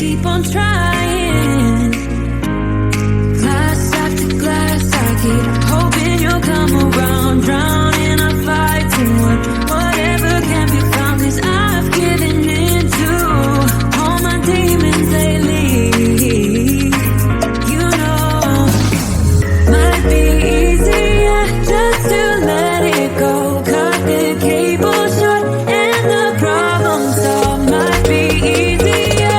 keep on trying. Glass after glass, I keep hoping you'll come around. Drown in a fight to whatever can be found. 'Cause I've given in to all my demons lately. You know, might be easier just to let it go. Cut the cable short and the problem solved. Might be easier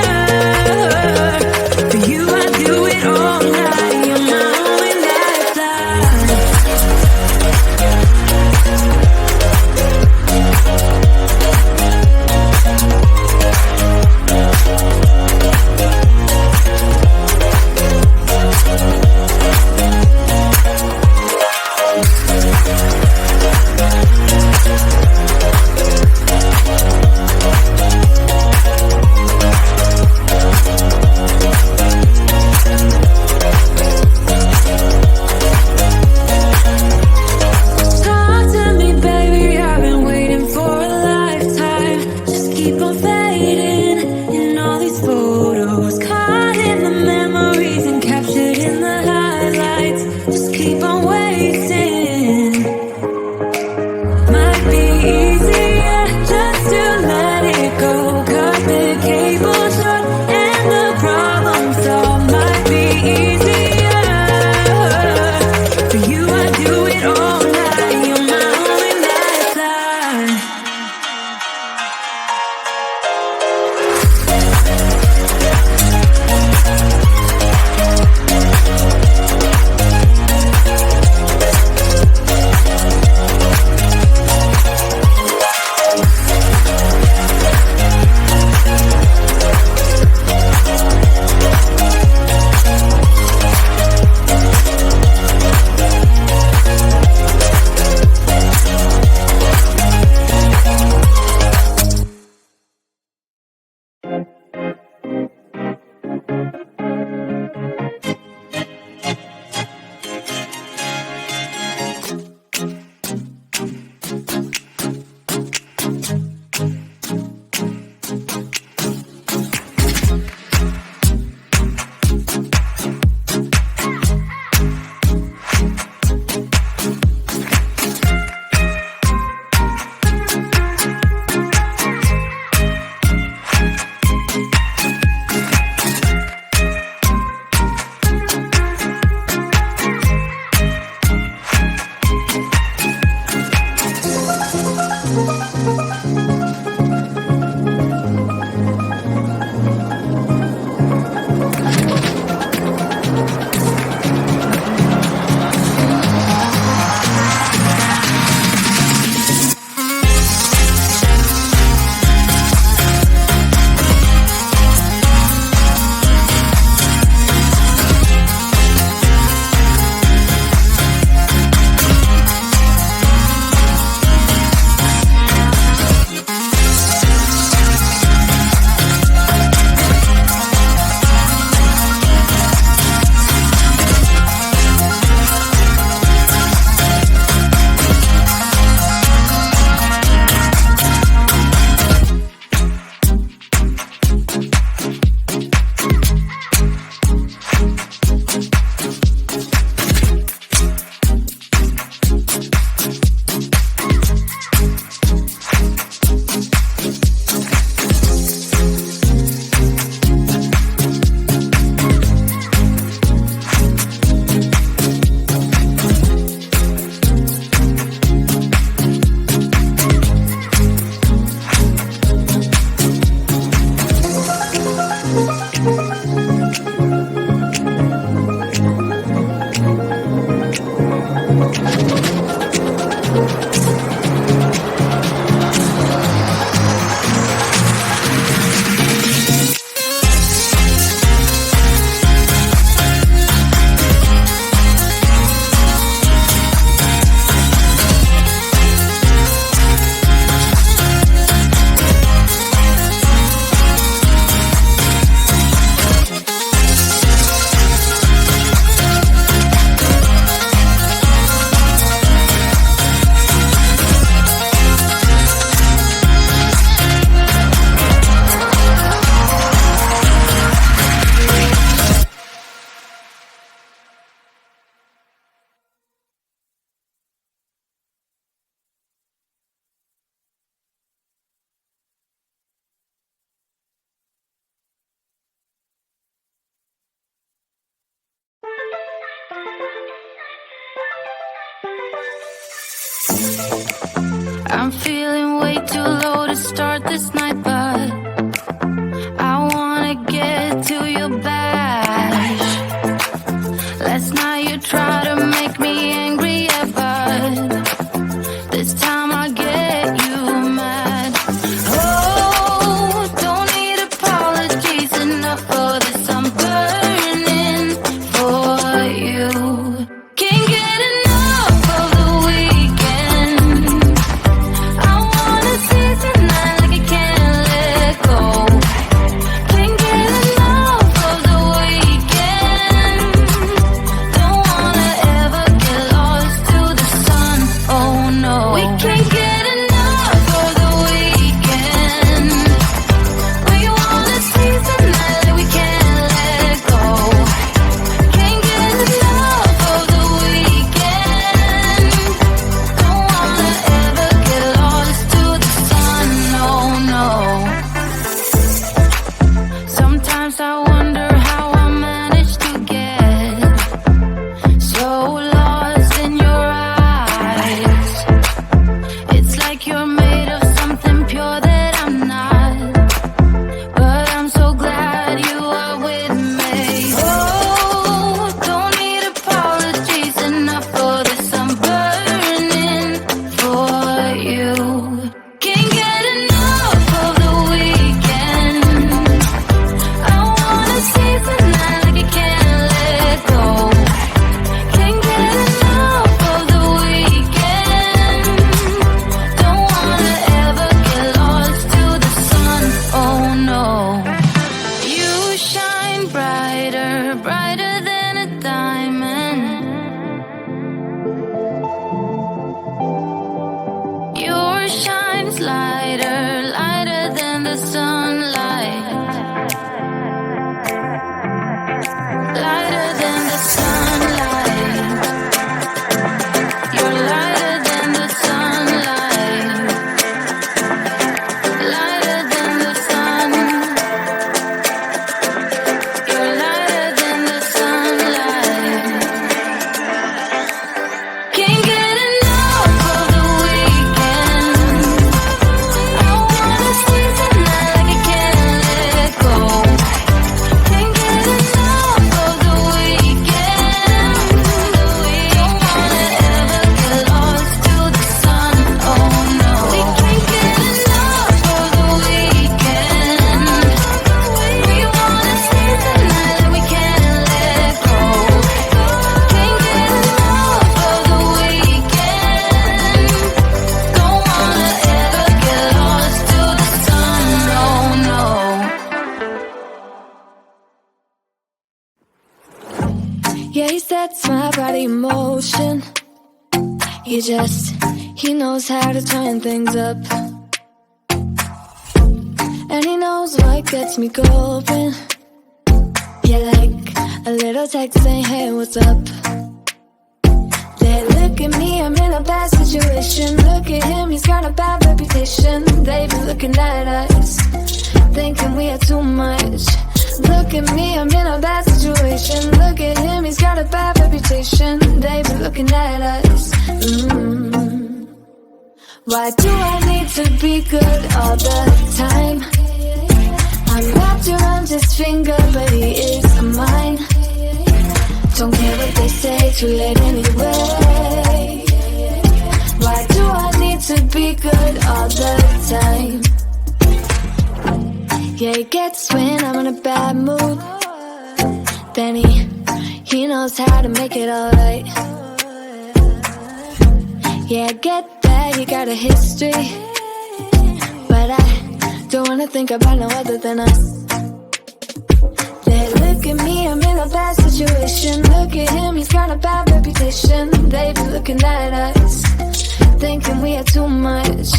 I'm feeling way too low to start this night, but I wanna get to your bash. Last night you tried to make me angry, yeah, but this time I get you mad. Oh, don't need apologies enough for this. I'm burning for you. Can't get enough of the weekend. I wanna seize the night like I can't let go. Can't get enough of the weekend. Don't wanna ever get lost to the sun. Oh no, we can't get enough of the weekend. We wanna seize the night like we can't let go. Can't get enough of the weekend. Don't wanna ever get lost to the sun. No, no. Sometimes I wonder how I managed to get so lost in your eyes. It's like you're made of something pure that I'm not, but I'm so glad you are with me. Oh, don't need apologies enough for this. I'm burning for you. Can't get enough of the weekend. I wanna seize the night like I can't let go. Can't get enough of the weekend. Don't wanna ever get lost to the sun. Oh no. You shine brighter, brighter than a diamond. Your shine's lighter, lighter than the sunlight. Lighter than the sunlight. You're lighter than the sunlight. Lighter than the sun. You're lighter than the sunlight. Can't get enough of the weekend. I wanna seize the night like I can't let go. Can't get enough of the weekend. Don't wanna ever get lost to the sun. Oh no, we can't get enough of the weekend. We wanna seize the night like we can't let go. Can't get enough of the weekend. Don't wanna ever get lost to the sun. No, no. Yeah, he sets my body in motion. He knows how to turn things up. And he knows what gets me going. Yeah, like a little text saying, hey, what's up? They look at me, I'm in a bad situation. Look at him, he's got a bad reputation. They've been looking at us, thinking we are too much. Look at me, I'm in a bad situation. Look at him, he's got a bad reputation. They've been looking at us. Why do I need to be good all the time? I'm wrapped around his finger, but he is mine. Don't care what they say, too late anyway. Why do I need to be good all the time? Yeah, he gets when I'm in a bad mood. Then he knows how to make it alright. Yeah, I get that you got a history, but I don't wanna think about no other than us. They look at me, I'm in a bad situation. Look at him, he's got a bad reputation. They be looking at us, thinking we are too much.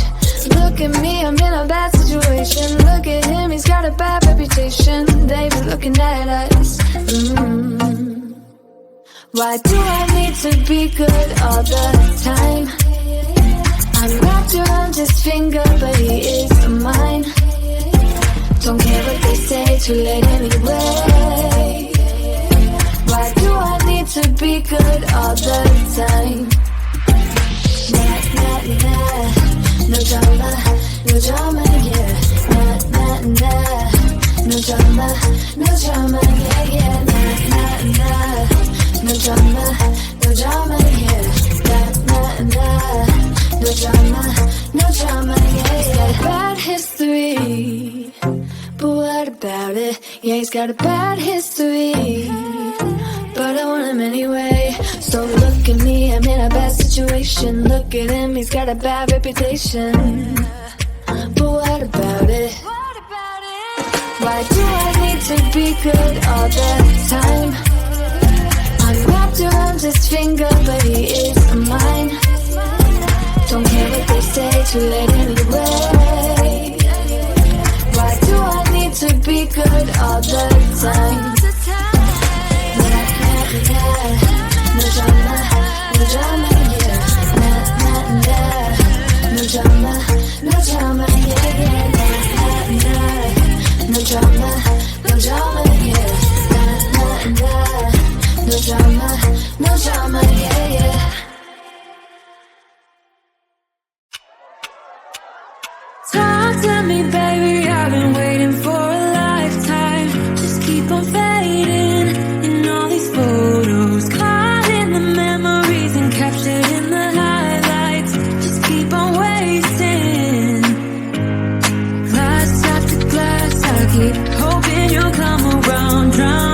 Look at me, I'm in a bad situation. Look at him, he's got a bad reputation. They be looking at us. Why do I need to be good all the time? I'm wrapped around his finger, but he is mine. Don't care what they say, too late anyway. Why do I need to be good all the time? Nah, nah. no drama, no drama, yeah. No drama, no drama, yeah, yeah. No drama, no drama, yeah. No drama, no drama, yeah, yeah. He's got a bad history, but what about it? Yeah, he's got a bad history, but I want him anyway. So look at me, I'm in a bad situation. Look at him, he's got a bad reputation, but what about it? Why do I need to be good all the time? I'm wrapped around his finger, but he is mine. Don't care what they say, too late anyway. Why do I need to be good all the time? No drama, no drama, yeah. No drama, no drama, yeah, yeah. No drama, no drama, yeah. No drama, no drama, yeah, yeah. Talk to me, baby, I've been waiting for a lifetime. Just keep on fading in all these photos, caught in the memories and captured in the highlights. Just keep on wasting. Glass after glass, I keep hoping you'll come around, drown